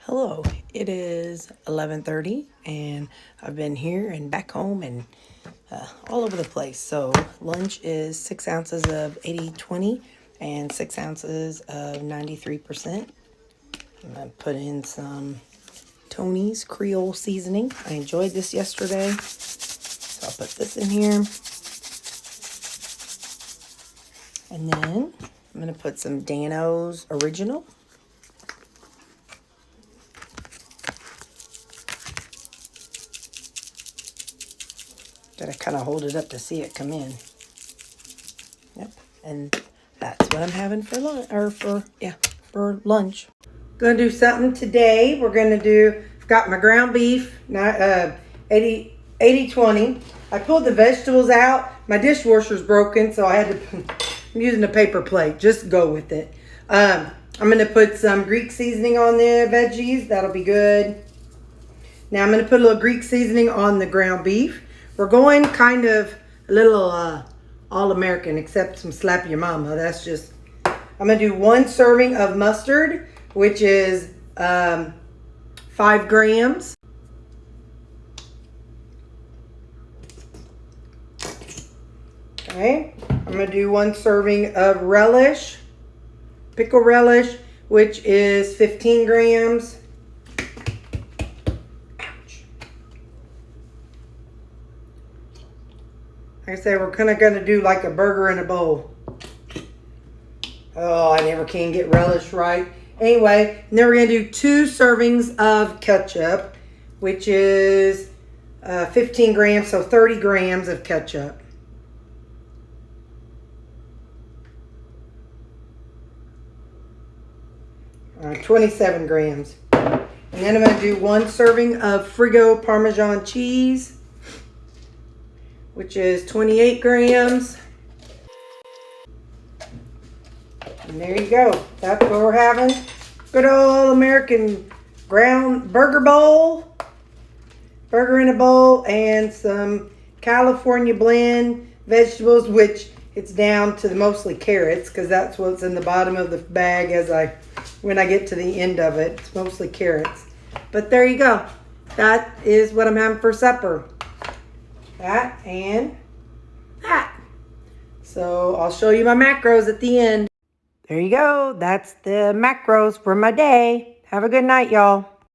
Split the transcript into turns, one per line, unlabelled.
Hello, it is 11:30 and I've been here and back home and all over the place. So lunch is 6 ounces of 80/20 and 6 ounces of 93%. I'm going to put in some Tony's Creole seasoning. I enjoyed this yesterday, so I'll put this in here. And then I'm going to put some Dano's Original. Gotta kind of hold it up to see it come in. Yep, and that's what I'm having for lunch, for lunch. Gonna do something today. We're gonna do, I've got my ground beef, 80/20. I pulled the vegetables out. My dishwasher's broken, so I had to, I'm using a paper plate. Just go with it. I'm gonna put some Greek seasoning on the veggies. That'll be good. Now I'm gonna put a little Greek seasoning on the ground beef. We're going kind of a little all-American, except some slap your mama. That's just, I'm going to do 1 serving of mustard, which is 5 grams. Okay, I'm going to do 1 serving of relish, pickle relish, which is 15 grams. Like I said, we're kind of going to do like a burger in a bowl. Oh, I never can get relish right. Anyway, and then we're going to do 2 servings of ketchup, which is 15 grams, so 30 grams of ketchup. All right, 27 grams. And then I'm going to do 1 serving of Frigo Parmesan cheese, which is 28 grams. And there you go. That's what we're having. Good old American ground burger bowl. Burger in a bowl and some California blend vegetables, which it's down to mostly carrots because that's what's in the bottom of the bag when I get to the end of it. It's mostly carrots. But there you go. That is what I'm having for supper. That and that. So I'll show you my macros at the end. There you go. That's the macros for my day. Have a good night, y'all.